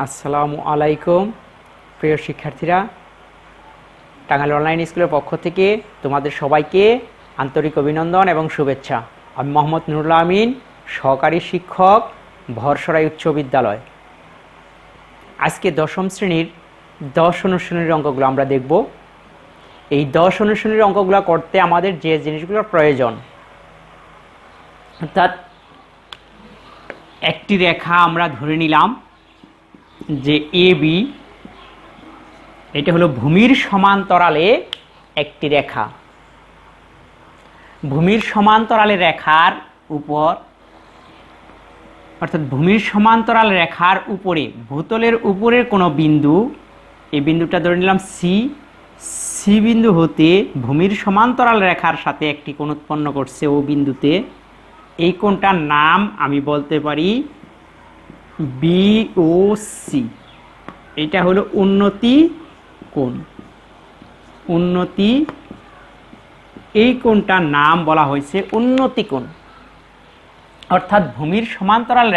আসসালামু আলাইকুম প্রিয় শিক্ষার্থীরা, টাঙ্গাইল অনলাইন স্কুলের পক্ষ থেকে তোমাদের সবাইকে আন্তরিক অভিনন্দন এবং শুভেচ্ছা। আমি মোহাম্মদ নুরুল আমিন, সহকারী শিক্ষক, ভরসরাই উচ্চ বিদ্যালয়। আজকে দশম শ্রেণীর 10 অনুশীলনীর অঙ্কগুলো আমরা দেখব। এই 10 অনুশীলনীর অঙ্কগুলো করতে আমাদের যে জিনিসগুলোর প্রয়োজন, অর্থাৎ একটি রেখা আমরা ধরে নিলাম যে এ বি, এটা হলো ভূমির সমান্তরালে একটি রেখা। ভূমির সমান্তরালে রেখার উপর, অর্থাৎ ভূমির সমান্তরাল রেখার উপরে ভূতলের উপরের কোনো বিন্দু, এই বিন্দুটা ধরে নিলাম সি, সি বিন্দু হতে ভূমির সমান্তরাল রেখার সাথে একটি কোণ উৎপন্ন করছে ও বিন্দুতে। এই কোণটার নাম আমি বলতে পারি বিওসি। এটা হলো উন্নতি কোণ। উন্নতি, এই কোণটার নাম বলা হয়েছে উন্নতি কোণ। অর্থাৎ ভূমির সমান্তরাল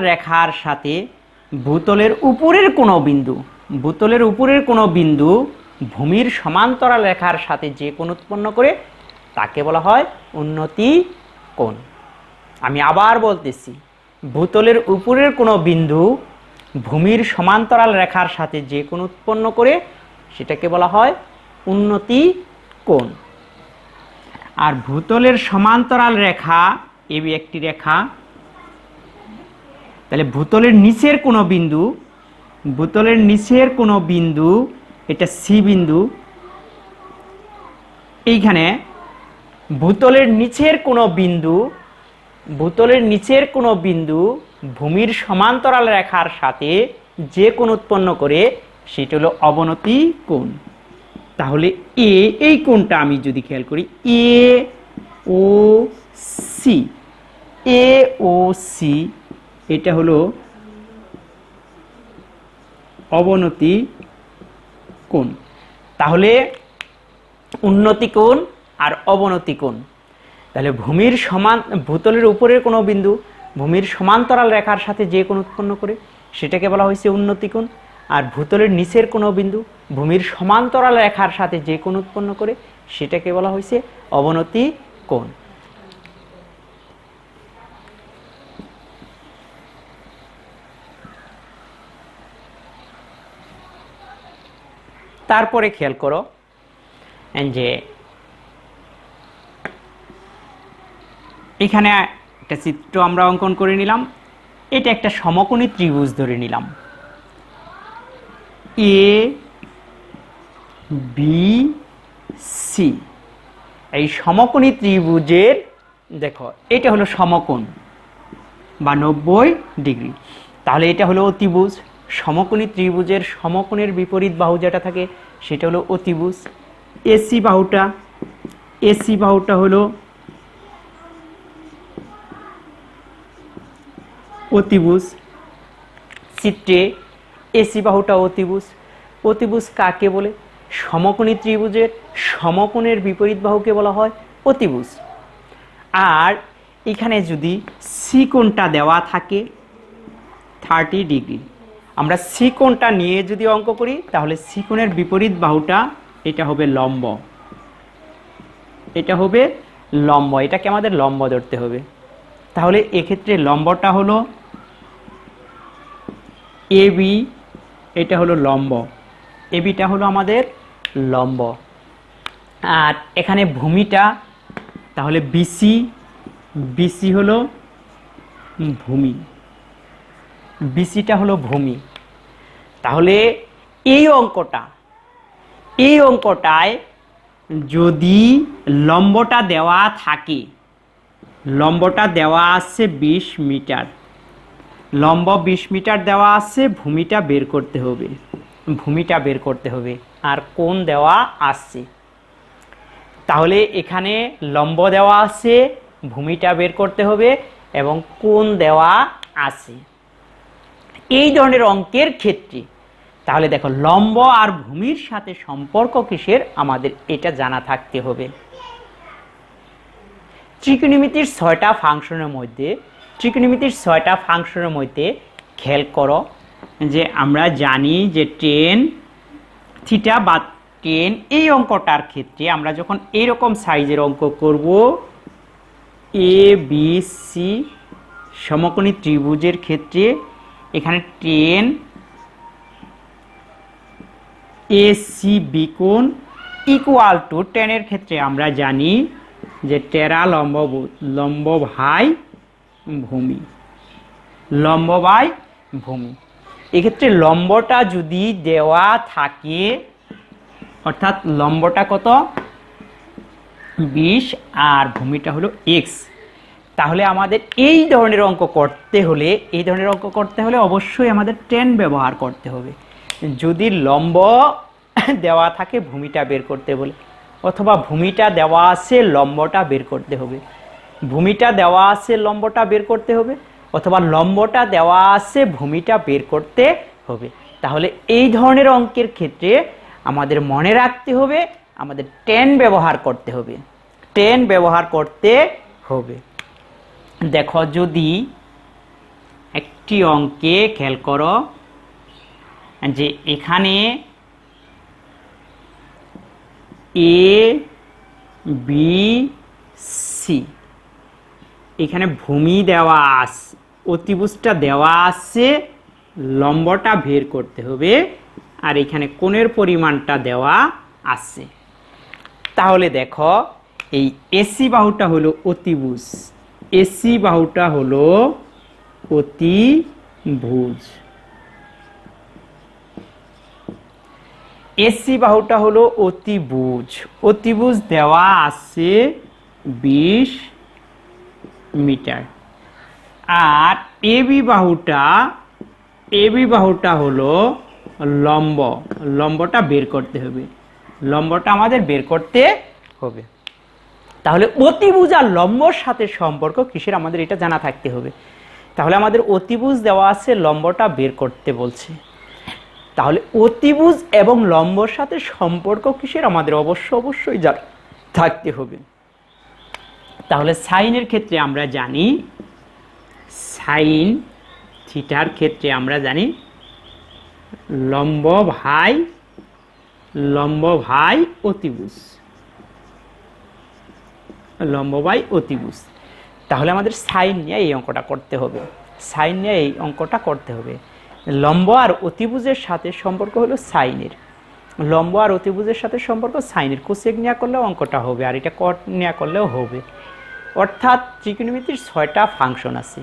রেখার সাথে ভূতলের উপরের কোনো বিন্দু, ভূতলের উপরের কোনো বিন্দু ভূমির সমান্তরাল রেখার সাথে যে কোণ উৎপন্ন করে তাকে বলা হয় উন্নতি কোণ। আমি আবার বলতেছি, ভূতলের উপরের কোনো বিন্দু ভূমির সমান্তরাল রেখার সাথে যে কোণ উৎপন্ন করে সেটাকে বলা হয় উন্নতি কোণ। আর ভূতলের সমান্তরাল রেখা এই একটি রেখা, তাহলে ভূতলের নিচের কোনো বিন্দু, ভূতলের নিচের কোনো বিন্দু, এটা সি বিন্দু। এইখানে ভূতলের নিচের কোনো বিন্দু, ভূতলের নিচের কোনো বিন্দু ভূমির সমান্তরাল রেখার সাথে যে কোণ উৎপন্ন করে সেটা হলো অবনতি কোণ। তাহলে এই কোণটা আমি যদি খেয়াল করি, এ ও সি, এটা হলো অবনতি কোণ। তাহলে উন্নতি কোণ আর অবনতি কোণ, তাহলে ভূতলের উপরের কোনো বিন্দু ভূমির সমান্তরাল রেখার সাথে যে কোণ উৎপন্ন করে সেটাকে বলা হয়েছে উন্নতি কোণ। আর ভূতলের নিচের কোনো বিন্দু ভূমির সমান্তরাল রেখার সাথে যে কোণ উৎপন্ন করে সেটাকে বলা হয়েছে অবনতি কোণ। তারপরে খেয়াল করো যে এখানে একটা চিত্র আমরা অঙ্কন করে নিলাম। এটা একটা সমকোণী ত্রিভুজ ধরে নিলাম, এ বি সি। এই সমকোণী ত্রিভুজের দেখো এটা হলো সমকোণ বা 90 ডিগ্রি। তাহলে এটা হলো অতিভুজ। সমকোণী ত্রিভুজের সমকোণের বিপরীত বাহু যেটা থাকে সেটা হলো অতিভুজ। এসি বাহুটা হলো অতিভুজ। চিত্রে এসি বাহুটা অতিভুজ। অতিভুজ কাকে বলে? সমকোণী ত্রিভুজের সমকোণের বিপরীত বাহুকে বলা হয় অতিভুজ। আর এখানে যদি সি কোণটা দেওয়া থাকে 30 ডিগ্রি, আমরা সি কোণটা নিয়ে যদি অঙ্ক করি তাহলে সি কোণের বিপরীত বাহুটা এটা হবে লম্ব। এটা হবে লম্ব, এটাকে আমাদের লম্ব ধরতে হবে। তাহলে এক্ষেত্রে লম্বটা হলো এবি, এটা হলো লম্ব, এবিটা হলো আমাদের লম্ব। আর এখানে ভূমিটা তাহলে বিসি হলো ভূমি, বিসিটা হলো ভূমি। তাহলে এই অঙ্কটায় যদি লম্বটা দেওয়া থাকে, লম্বটা দেওয়া আছে 20 মিটার, লম্ব 20 মিটার দেওয়া আছে, ভূমিটা বের করতে হবে, আর কোণ দেওয়া আছে। তাহলে এখানে লম্ব দেওয়া আছে, ভূমিটা বের করতে হবে এবং কোণ দেওয়া আছে। এই ধরনের অঙ্কের ক্ষেত্রে তাহলে দেখো লম্ব আর ভূমির সাথে সম্পর্ক কিসের আমাদের এটা জানা থাকতে হবে। ত্রিকোণমিতির 6টা ফাংশনের মধ্যে ত্রিকোণমিতির 6টা ফাংশনের মধ্যে খেয়াল করো যে আমরা জানি যে টেন থিটা বা টেন এই অঙ্কটার ক্ষেত্রে আমরা যখন এইরকম সাইজের অঙ্ক করব এ বি সি সমকোণী ত্রিভুজের ক্ষেত্রে এখানে টেন এ সি বি কোণ ইকুয়াল টু টেনের ক্ষেত্রে আমরা জানি যে টেরা লম্ব ভাই ভূমি, লম্ব বাই ভূমি। এক্ষেত্রে লম্বটা যদি দেওয়া থাকে, অর্থাৎ লম্বটা কত 20 আর ভূমিটা হলো x, তাহলে আমাদের এই ধরনের অঙ্ক করতে হলে অবশ্যই আমাদের টেন ব্যবহার করতে হবে। যদি লম্ব দেওয়া থাকে ভূমিটা বের করতে বলে, অথবা ভূমিটা দেওয়া আছে লম্বটা বের করতে হবে, ভূমিটা দেওয়া আছে লম্বটা বের করতে হবে, অথবা লম্বটা দেওয়া আছে ভূমিটা বের করতে হবে, তাহলে এই ধরনের অঙ্কের ক্ষেত্রে আমাদের মনে রাখতে হবে আমাদের টেন ব্যবহার করতে হবে, টেন ব্যবহার করতে হবে। দেখো যদি একটি অঙ্কে খেয়াল করো যে এখানে এ বি সি, এখানে ভূমি দেওয়া আছে, অতিভুজটা দেওয়া আছে, লম্বটা বের করতে হবে, আর এখানে কোণের পরিমাণটা দেওয়া আছে। তাহলে দেখো এই এসি বাহুটা হলো অতিভুজ, এসি বাহুটা হলো অতিভুজ, এসি বাহুটা হলো অতিভুজ, অতিভুজ দেওয়া আছে 20 মিটার। আর এবি বাহুটা হলো লম্ব, লম্বটা বের করতে হবে, লম্বটা আমাদের বের করতে হবে। তাহলে অতিভুজ আর লম্বর সাথে সম্পর্ক কিসের আমাদের এটা জানা থাকতে হবে। তাহলে আমাদের অতিভুজ দেওয়া আছে, লম্বটা বের করতে বলছে, তাহলে অতিভুজ এবং লম্বর সাথে সম্পর্ক কিসের আমাদের অবশ্যই জানা থাকতে হবে। তাহলে সাইনের ক্ষেত্রে আমরা জানি, সাইন থিটার ক্ষেত্রে আমরা জানি লম্ব ভাই অতিভুজ, লম্ব বাই অতিভুজ। তাহলে আমাদের সাইন নিয়ে এই অঙ্কটা করতে হবে, সাইন নিয়ে এই অঙ্কটা করতে হবে। লম্ব আর অতিভুজের সাথে সম্পর্ক হলো সাইনের, লম্ব আর অতিভুজের সাথে সম্পর্ক সাইনের, কোসেক নেওয়া করলেও অঙ্কটা হবে, আর এটা কট নেওয়া করলেও হবে। অর্থাৎ ত্রিকোণমিতির 6টা ফাংশন আছে,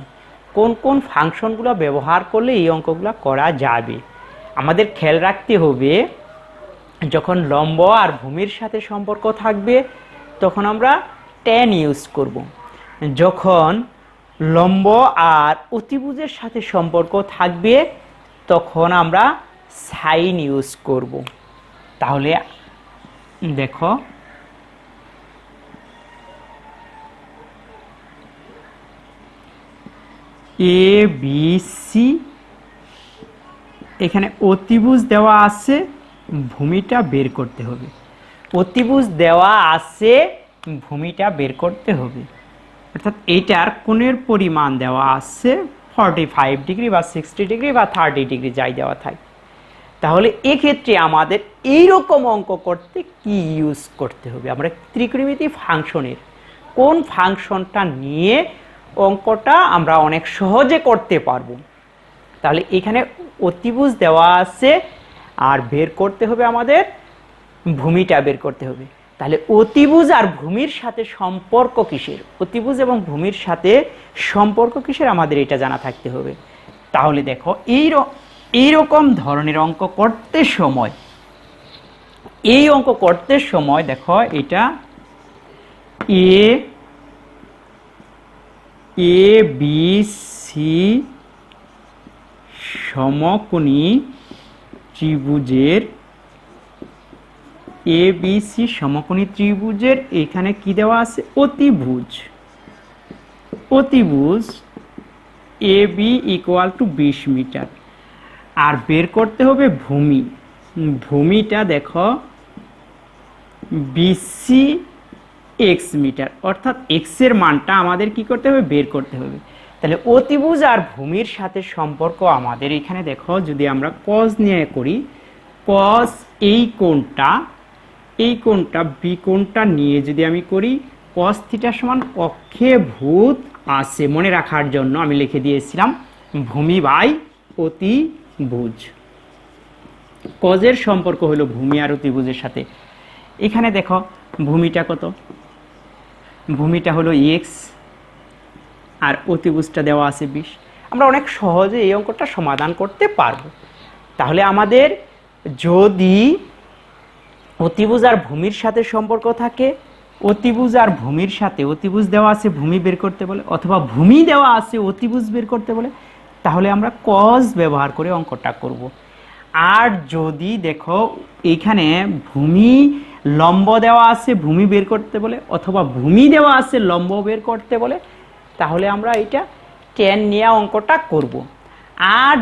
কোন কোন ফাংশনগুলো ব্যবহার করলে এই অঙ্কগুলো করা যাবে আমাদের খেয়াল রাখতে হবে। যখন লম্ব আর ভূমির সাথে সম্পর্ক থাকবে তখন আমরা টেন ইউজ করব, যখন লম্ব আর অতিভুজের সাথে সম্পর্ক থাকবে তখন আমরা সাইন ইউজ করব। তাহলে দেখো এ বি সি, এখানে অতিভুজ দেওয়া আছে, ভূমিটা বের করতে হবে, অতিভুজ দেওয়া আছে, ভূমিটা বের করতে হবে। অর্থাৎ এইটার কোণের পরিমাণ দেওয়া আছে 45 ডিগ্রি বা 60 ডিগ্রি বা 30 ডিগ্রি যাই দেওয়া থাকে। তাহলে এক্ষেত্রে আমাদের এইরকম অঙ্ক করতে কি ইউজ করতে হবে, আমরা ত্রিকোণমিতি ফাংশনের কোন ফাংশনটা নিয়ে অঙ্কটা আমরা অনেক সহজে করতে পারবো। তাহলে এখানে অতিভুজ দেওয়া আছে আর বের করতে হবে আমাদের ভূমিটা বের করতে হবে। তাহলে অতিভুজ আর ভূমির সাথে সম্পর্ক কিসের, অতিভুজ এবং ভূমির সাথে সম্পর্ক কিসের আমাদের এটা জানা থাকতে হবে। তাহলে দেখো এইরকম ধরনের অঙ্ক করতে সময়, এই অঙ্ক করতে সময় দেখো এটা এ বি সি সমকোণী ত্রিভুজের, এ বি সি সমকোণী ত্রিভুজের এখানে কি দেওয়া আছে অতিভুজ, অতিভুজ A B equal to 20 metre. আর বের করতে হবে ভূমি, ভূমিটা দেখো BC x মিটার, অর্থাৎ x এর মানটা আমাদের কি করতে হবে বের করতে হবে। তাহলে অতিভুজ আর ভূমির সাথে সম্পর্ক আমাদের এখানে দেখো, যদি আমরা কজ নিয়ে করি, কজ এই কোণটা বি কোণটা নিয়ে যদি আমি করি, কস থিটা সমান কক্ষে ভূত আছে, মনে রাখার জন্য আমি লিখে দিয়েছিলাম ভূমি বাই অতিভুজ। কজের সম্পর্ক হলো ভূমি আর অতিভুজের সাথে। এখানে দেখো ভূমিটা কত, ভূমিটা হলো এক্স আর অতিভুজটা দেওয়া আছে 20। আমরা অনেক সহজে এই অঙ্কটা সমাধান করতে পারবো। তাহলে আমাদের যদি অতিভুজ আর ভূমির সাথে সম্পর্ক থাকে, অতিভুজ আর ভূমির সাথে, অতিভুজ দেওয়া আছে ভূমি বের করতে বলে, অথবা ভূমি দেওয়া আছে অতিভুজ বের করতে বলে, তাহলে আমরা কজ ব্যবহার করে অঙ্কটা করব। আর যদি দেখো এখানে ভূমি লম্ব দেওয়া আছে ভূমি বের করতে বলে, অথবা ভূমি দেওয়া আছে লম্ব বের করতে বলে, তাহলে আমরা এটা টেন নিয়ে অঙ্কটা করব। আর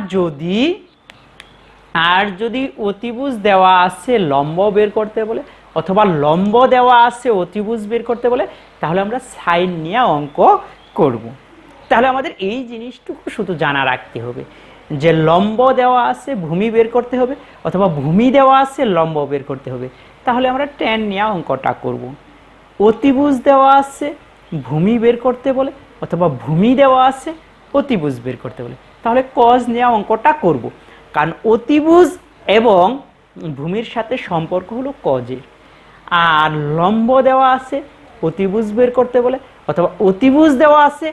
যদি অতিভুজ দেওয়া আছে লম্ব বের করতে বলে, অথবা লম্ব দেওয়া আছে অতিভুজ বের করতে বলে, তাহলে আমরা সাইন নিয়ে অঙ্ক করব। তাহলে আমাদের এই জিনিসটুকু শুধু জানা রাখতে হবে যে লম্ব দেওয়া আছে ভূমি বের করতে হবে, অথবা ভূমি দেওয়া আছে লম্ব বের করতে হবে, তাহলে আমরা টেন নিয়ে অঙ্কটা করব। অতিভুজ দেওয়া আছে ভূমি বের করতে বলে, অথবা ভূমি দেওয়া আছে অতিভুজ বের করতে বলে, তাহলে কজ নিয়ে অঙ্কটা করব। কারণ অতিভুজ এবং ভূমির সাথে সম্পর্ক হলো কজের। আর লম্ব দেওয়া আছে অতিভুজ বের করতে বলে, অথবা অতিভুজ দেওয়া আছে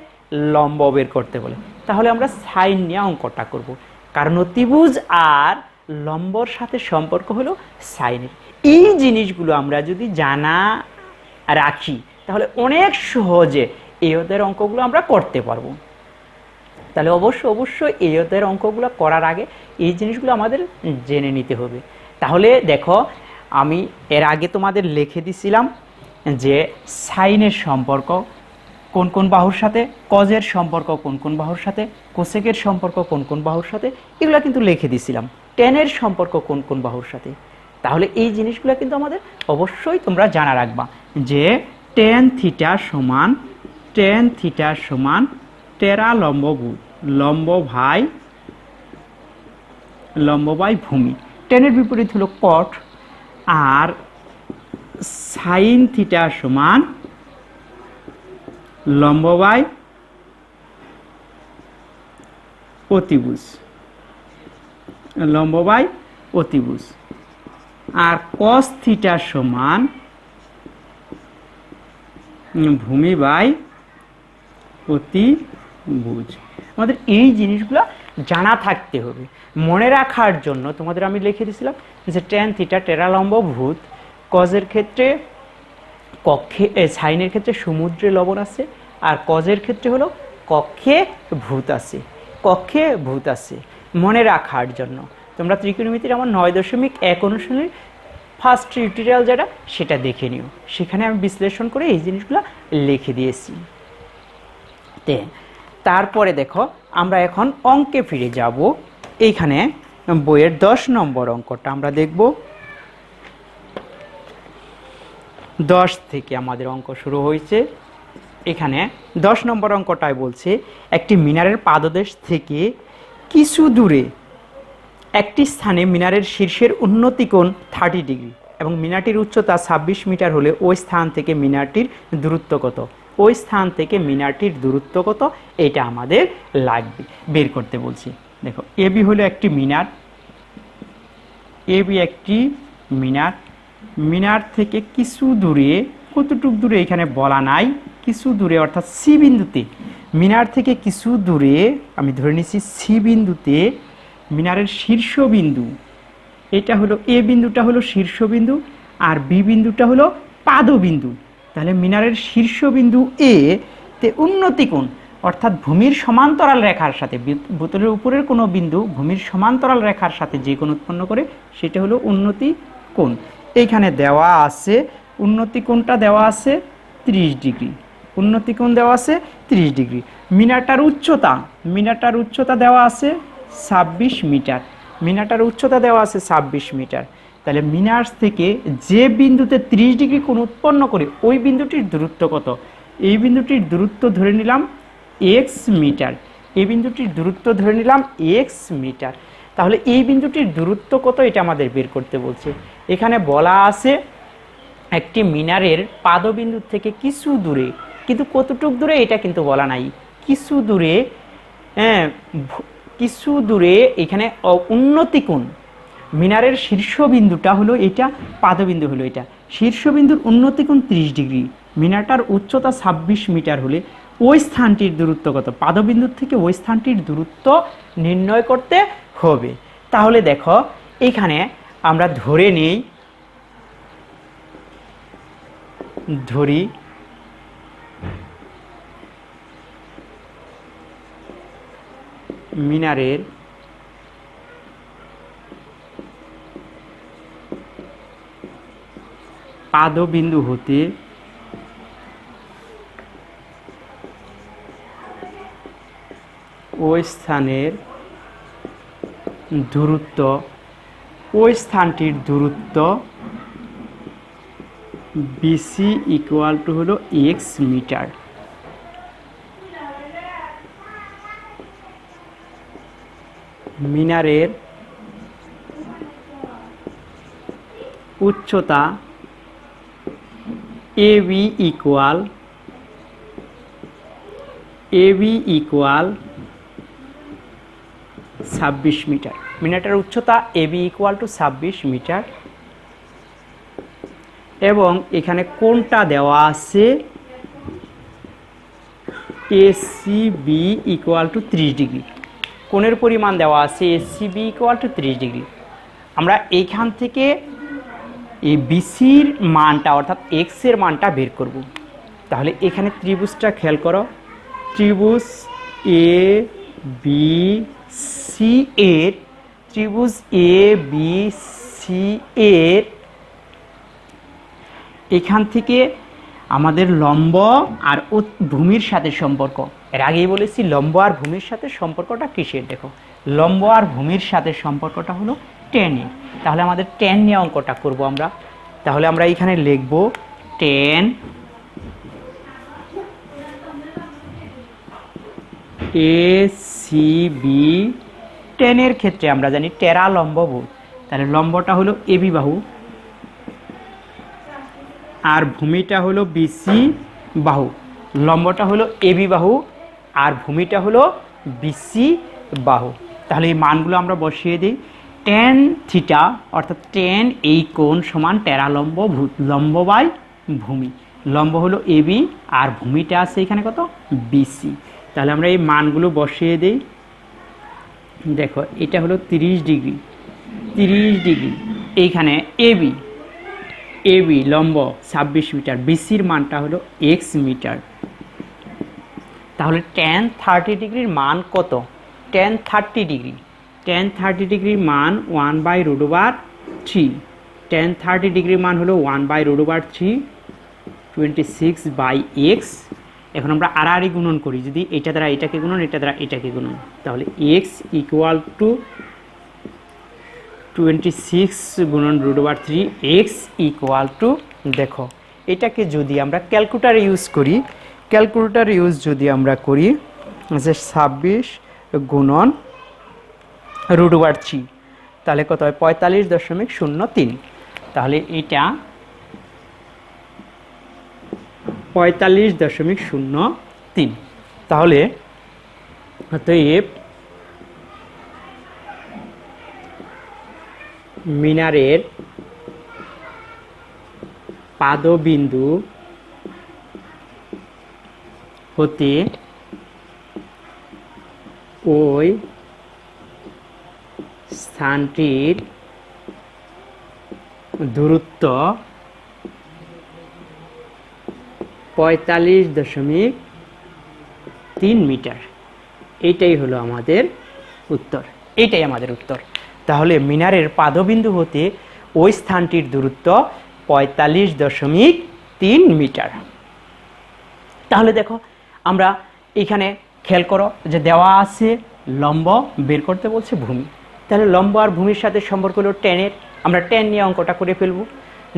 লম্ব বের করতে বলে, তাহলে আমরা সাইন নিয়ে অঙ্কটা করব। কারণ অতিভুজ আর লম্বর সাথে সম্পর্ক হলো সাইনের। এই জিনিসগুলো আমরা যদি জানা রাখি তাহলে অনেক সহজে এই অধ্যায়ের অঙ্কগুলো আমরা করতে পারবো। তাহলে অবশ্যই এই অধ্যায়ের অঙ্কগুলো করার আগে এই জিনিসগুলো আমাদের জেনে নিতে হবে। তাহলে দেখো আমি এর আগে তোমাদের লিখে দিছিলাম যে সাইনের সম্পর্ক কোন কোন বাহুর সাথে, কজের সম্পর্ক কোন কোন বাহুর সাথে, কোসেকের সম্পর্ক কোন কোন বাহুর সাথে, এগুলো কিন্তু লিখে দিছিলাম। টেনের সম্পর্ক কোন কোন বাহুর সাথে। তাহলে এই জিনিসগুলো কিন্তু আমাদের অবশ্যই তোমরা জানা রাখবা যে টেন থিটা সমান টেরা লম্ব বাই ভূমি। টেনের বিপরীত হলো কট। আর সাইন থিটা সমান লম্ব বাই অতিভুজ। আর কস থিটা সমান ভূমি বাই অতিভুজ। আমাদের এই জিনিসগুলো জানা থাকতে হবে। মনে রাখার জন্য তোমাদের আমি লিখে দিয়েছিলাম যে টেন থিটা টেরা লম্ব ভূত, কজের ক্ষেত্রে কক্ষে, সাইনের ক্ষেত্রে সমুদ্রে লবণ আছে, আর কজের ক্ষেত্রে হলো কক্ষে ভূত আছে। মনে রাখার জন্য তোমরা ত্রিকোণমিতির আমার 9.1 অনুশীলনীর ফার্স্ট টিউটোরিয়াল যেটা সেটা দেখে নিও, সেখানে আমি বিশ্লেষণ করে এই জিনিসগুলো লিখে দিয়েছি। তারপরে দেখো আমরা এখন অঙ্কে ফিরে যাব। এইখানে বইয়ের 10 নম্বর অঙ্কটা আমরা দেখব। 10 থেকে আমাদের অঙ্ক শুরু হয়েছে। এখানে 10 নম্বর অঙ্কটায় বলছে একটি মিনারের পাদদেশ থেকে কিছু দূরে একটি স্থানে মিনারের শীর্ষের উন্নতি কোণ 30 ডিগ্রি এবং মিনারটির উচ্চতা 26 মিটার হলে ওই স্থান থেকে মিনারটির দূরত্ব কত? ওই স্থান থেকে মিনারটির দূরত্ব কত এটা আমাদের লাগবে, বের করতে বলছি। দেখো এবি হলো একটি মিনার, মিনার থেকে কিছু দূরে, কতটুক দূরে এখানে বলা নাই, কিছু দূরে অর্থাৎ সি বিন্দুতে, মিনার থেকে কিছু দূরে আমি ধরে নিচ্ছি সি বিন্দুতে মিনারের শীর্ষবিন্দু, এটা হলো এ বিন্দুটা হলো শীর্ষবিন্দু আর বি বিন্দুটা হলো পাদবিন্দু। তাহলে মিনারের শীর্ষবিন্দু এ তে উন্নতি কোণ অর্থাৎ ভূমির সমান্তরাল রেখার সাথে, বোতলের উপরের কোনো বিন্দু ভূমির সমান্তরাল রেখার সাথে যে কোণ উৎপন্ন করে সেটা হলো উন্নতি কোণ। এইখানে দেওয়া আছে উন্নতি কোণটা দেওয়া আছে 30 ডিগ্রি, উন্নতি কোণ দেওয়া আছে 30 ডিগ্রি। মিনারটার উচ্চতা দেওয়া আছে 26 মিটার, মিনারটার উচ্চতা দেওয়া আছে 26 মিটার। তাহলে মিনার থেকে যে বিন্দুতে 30 ডিগ্রি কোণ উৎপন্ন করে ওই বিন্দুটির দূরত্ব কত? এই বিন্দুটির দূরত্ব ধরে নিলাম এক্স মিটার। এই বিন্দুটির দূরত্ব ধরে নিলাম এক্স মিটার। তাহলে এই বিন্দুটির দূরত্ব কত এটা আমাদের বের করতে বলছে। এখানে বলা আছে একটি মিনারের পাদবিন্দু থেকে কিছু দূরে, কিন্তু কতটুক দূরে এটা কিন্তু বলা নাই। কিছু দূরে, হ্যাঁ, কিছু দূরে এখানে উন্নতি কোণ। মিনারের শীর্ষবিন্দুটা হলো এটা, পাদবিন্দু হলো এটা। শীর্ষবিন্দুর উন্নতি কোণ 30 ডিগ্রি। মিনারটার উচ্চতা 26 মিটার হলে ওই স্থানটির দূরত্ব কত? পাদবিন্দুর থেকে ওই স্থানটির দূরত্ব নির্ণয় করতে হবে। তাহলে দেখো এখানে আমরা ধরে নেই, ধরি মিনারের পাদবিন্দু হতে ওই স্থানের দূরত্ব, ওই স্থানটির দূরত্ব বিসি ইকুয়াল টু হলো এক্স মিটার। মিনারের উচ্চতা এবি ইকুয়াল 26 মিটার। মিনারটার উচ্চতা এবি ইকুয়াল টু 26 মিটার এবং এখানে কোণটা দেওয়া আছে এসিবি ইকুয়াল টু 30 ডিগ্রি। কোণের পরিমাণ দেওয়া আছে এসিবি ইকুয়াল টু 30 ডিগ্রি। আমরা এইখান থেকে এই বিসির মানটা অর্থাৎ এক্স এর মানটা বের করব। তাহলে এখানে ত্রিভুজটা খেয়াল করো, ত্রিভুজ এ বি সি এর, ত্রিভুজ এ বি সি এর এখান থেকে আমাদের লম্ব আর ভূমির সাথে সম্পর্ক। এর আগেই বলেছি লম্ব আর ভূমির সাথে সম্পর্কটা কিসের। দেখো লম্ব আর ভূমির সাথে সম্পর্কটা হলো tan এর। তাহলে আমাদের tan নিয়ে অঙ্কটা করব আমরা। তাহলে আমরা এখানে লিখব tan ACB। tan এর ক্ষেত্রে আমরা জানি টেরা লম্ব বাহু। তাহলে লম্বটা হলো এবি বাহু আর ভূমিটা হলো বিসি বাহু। লম্বটা হলো এবি বাহু আর ভূমিটা হলো বিসি বাহু। তাহলে এই মানগুলো আমরা বসিয়ে দিই। tan থিটা অর্থাৎ tan এই কোণ সমান টেরা লম্ব লম্ব বাই ভূমি। লম্ব হলো এবি আর ভূমিটা আছে এখানে কত? বিসি। তাহলে আমরা এই মানগুলো বসিয়ে দিই। দেখো এটা হলো 30 ডিগ্রি, 30 ডিগ্রি। এইখানে এবি, এবি লম্ব 26 মিটার, বিসির মানটা হলো এক্স মিটার। তাহলে tan 30 ডিগ্রির মান কত? tan 30 ডিগ্রি, tan 30 ডিগ্রির মান 1/√3। tan 30 ডিগ্রির মান হলো 1/√3, 26/x। এখন আমরা আড়াআড়ি গুণন করি, যদি এটা দ্বারা এটাকে গুণন, এটা দ্বারা এটাকে গুণন, তাহলে x ইকুয়াল টু 26 গুণন √3, x ইকুয়াল টু, দেখো এটাকে যদি আমরা ক্যালকুলেটর ইউজ করি, ক্যালকুলেটর ইউজ যদি আমরা করি যে 26 গুণন √3, তাহলে কত হয়? 45.03। তাহলে এটা 45.03। তাহলে অতএব মিনারের পাদবিন্দু হতে ওই স্থানটির দূরত্ব 45.3 মিটার। এইটাই হলো আমাদের উত্তর, এইটাই আমাদের উত্তর। তাহলে মিনারের পাদবিন্দু হতে ওই স্থানটির দূরত্ব 45.3 মিটার। তাহলে দেখো আমরা এখানে খেয়াল করো যে দেওয়া আছে লম্ব, বের করতে বলছে ভূমি। তাহলে লম্ব আর ভূমির সাথে সম্পর্ক হলো tan এর। আমরা tan নিয়ে অঙ্কটা করে ফেলবো।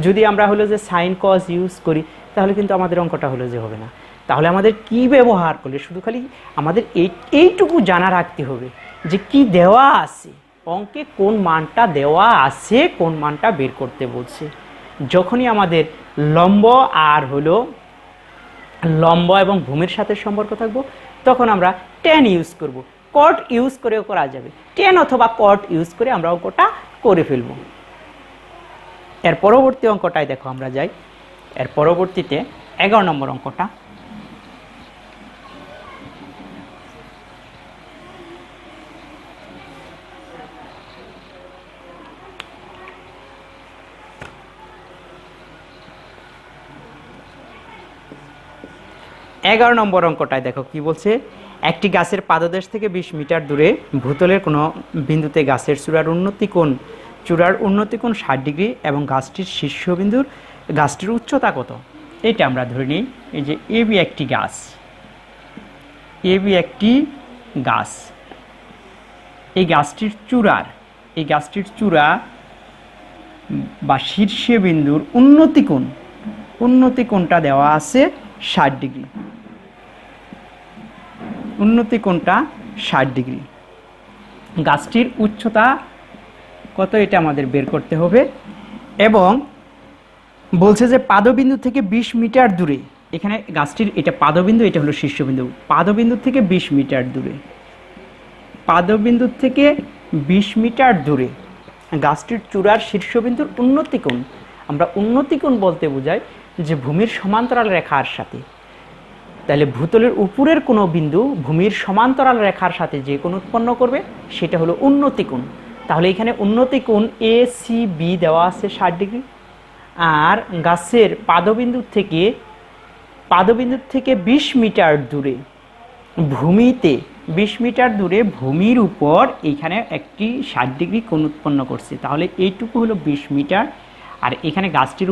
যদি আমরা হলো যে সাইন কস ইউজ করি তাহলে কিন্তু আমাদের অঙ্কটা হলো যে হবে না। তাহলে আমাদের কি ব্যবহার করলে, শুধু খালি আমাদের এইটুকু জানা রাখতে হবে যে কি দেওয়া আছে, অঙ্কে কোন মানটা দেওয়া আছে, কোন মানটা বের করতে বলছে। যখনই আমাদের লম্ব আর হলো লম্ব এবং ভূমির সাথে সম্পর্ক থাকবো, তখন আমরা টেন ইউজ করব। কট ইউজ করেও করা যাবে, টেন অথবা কট ইউজ করে আমরা অঙ্কটা করে ফেলব। এর পরবর্তী অঙ্কটায় দেখো আমরা যাই। এর পরবর্তীতে 11 নম্বর অঙ্কটা। এগারো নম্বর অঙ্কটায় দেখো কি বলছে। একটি গাছের পাদদেশ থেকে 20 মিটার দূরে ভূতলের কোনো বিন্দুতে গাছের চূড়ার উন্নতি কোণ 60 ডিগ্রি এবং গাছটির উচ্চতা কত। এটা আমরা ধরে নিই, এই যে এবি একটি গাছ, এই গাছটির চূড়া বা শীর্ষে বিন্দুর উন্নতি কোণটা দেওয়া আছে 60 ডিগ্রি। উন্নতি কোণটা 60 ডিগ্রি। গাছটির উচ্চতা কত, এটা আমাদের বের করতে হবে। এবং বলছে যে পাদবিন্দু থেকে 20 মিটার দূরে, এখানে গাছটির এটা পাদবিন্দু, এটা হলো শীর্ষবিন্দু। পাদবিন্দু থেকে 20 মিটার দূরে গাছটির চূড়ার শীর্ষবিন্দুর উন্নতি কোণ। আমরা উন্নতি কোণ বলতে বোঝাই যে ভূমির সমান্তরাল রেখার সাথে, তাহলে ভূতলের উপরের কোনো বিন্দু ভূমির সমান্তরাল রেখার সাথে যে কোণ উৎপন্ন করবে সেটা হলো উন্নতি কোণ। তাহলে এখানে উন্নতি কোণ ACB দেওয়া আছে 60 ডিগ্রি। আর গাছের পাদবিন্দু থেকে 20 মিটার দূরে ভূমির উপর এখানে একটি 60 ডিগ্রি কোণ উৎপন্ন করছে। তাহলে এইটুকু হলো 20 মিটার। আর এখানে গাছটির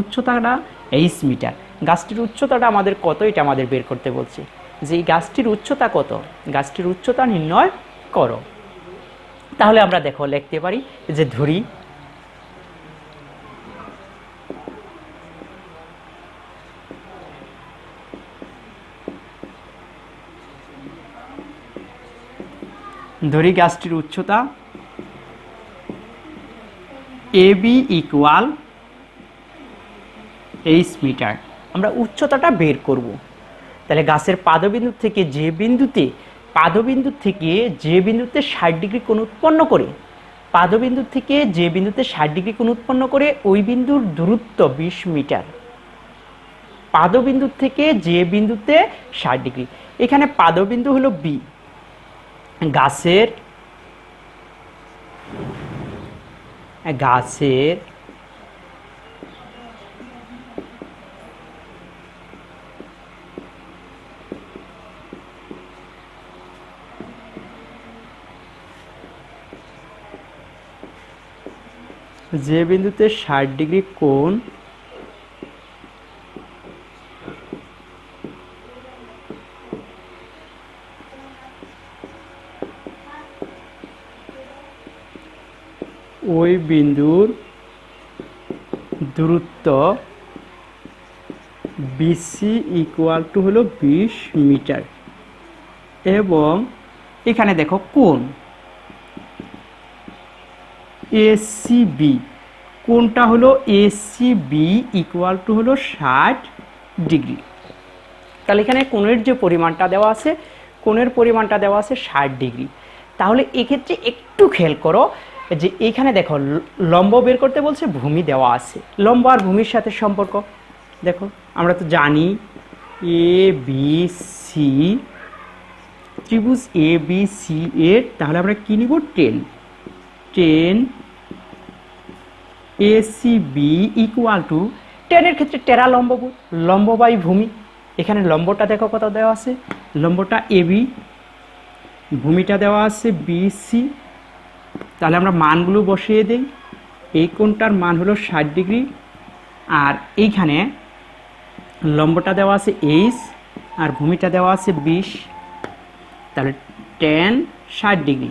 উচ্চতাটা 20 মিটার। গাছটির উচ্চতাটা আমাদের কত, এটা আমাদের বের করতে বলছে যে এই গাছটির উচ্চতা কত, গাছটির উচ্চতা নির্ণয় করো। তাহলে আমরা দেখো লিখতে পারি যে ধরি গাছটির উচ্চতা AB ইকুয়াল 8 মিটার। আমরা উচ্চতাটা বের করব। তাহলে গাছের পাদবিন্দু থেকে যে বিন্দুতে 60 ডিগ্রি কোণ উৎপন্ন করে, ওই বিন্দুর দূরত্ব 20 মিটার। পাদবিন্দু থেকে যে বিন্দুতে 60 ডিগ্রি, এখানে পাদবিন্দু হলো B। গাছের যে বিন্দুতে 60 ডিগ্রি কোণ ওই বিন্দুর দূরত্ব BC ইকুয়াল টু হলো 20 মিটার। এবং এখানে দেখো কোণ ACB, কোণটা হলো ACB ইকুয়াল টু হলো 60 ডিগ্রি। তাহলে এখানে কোণের যে পরিমাণটা দেওয়া আছে, 60 ডিগ্রি। তাহলে এক্ষেত্রে একটু খেয়াল করো যে এখানে দেখো লম্ব বের করতে বলছে, ভূমি দেওয়া আছে। লম্ব আর ভূমির সাথে সম্পর্ক দেখো, আমরা তো জানি ABC ত্রিভুজ ABC এর, তাহলে আমরা কি নিব 10 ACB ইকুয়াল টু 10 এর ক্ষেত্রে টেরা লম্ব বাই ভূমি। এখানে লম্বটা দেখো কত দেওয়া আছে, লম্বটা AB, ভূমিটা দেওয়া আছে BC। তাহলে আমরা মানগুলো বসিয়ে দেই। এই কোণটার মান হলো 60 ডিগ্রি, আর এইখানে লম্বটা দেওয়া আছে H আর ভূমিটা দেওয়া আছে 20। তাহলে tan 60 ডিগ্রি,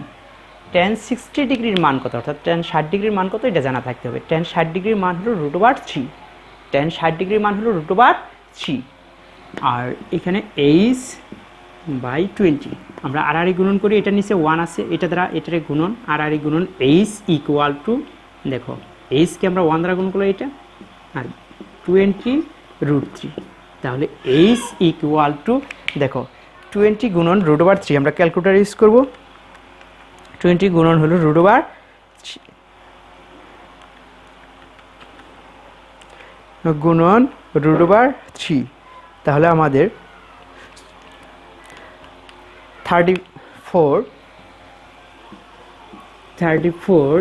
tan 60 ডিগ্রির মান কত, অর্থাৎ tan 60 ডিগ্রির মান কত এটা জানা থাকতে হবে। tan 60 ডিগ্রির মান হলো √3। tan 60 ডিগ্রির মান হলো √3। আর এখানে h/20 আমরা আড়াআড়ি গুণন করি, এটা নিচে 1 আছে, এটা দ্বারা এটারে গুণন, আড়াআড়ি গুণন h ইকুয়াল টু, দেখো h কে আমরা 1 দ্বারা গুণ করলে এটা, আর 20√3, তাহলে h ইকুয়াল টু, দেখো 20 গুণন √3, আমরা ক্যালকুলেটর ইউজ করব। 20 গুণন হলো √3 গুণন √3, তাহলে আমাদের 34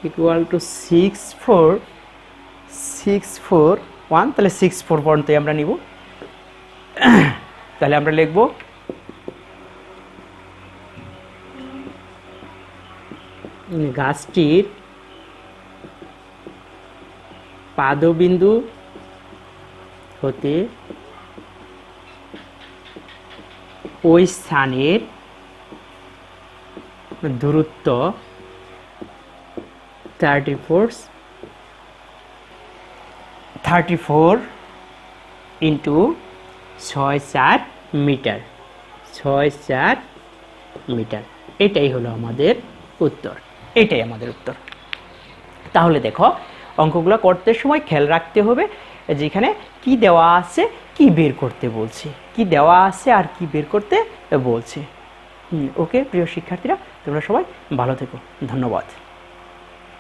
ইকুয়াল টু 641, তাহলে 64 পর্যন্তই আমরা নিব। তাহলে আমরা লিখব গাছটির পাদবিন্দু হতে ওই স্থানের দূরত্ব 34 ইন্টু 6-4 মিটার, 6-4 মিটার। এটাই হলো আমাদের উত্তর, এটাই আমাদের উত্তর। তাহলে দেখো অঙ্কগুলো করতে সময় খেয়াল রাখতে হবে যেখানে কি দেওয়া আছে, কি বের করতে বলছে, কি দেওয়া আছে আর কি বের করতে বলছে। ওকে প্রিয় শিক্ষার্থীরা, তোমরা সবাই ভালো থেকো, ধন্যবাদ।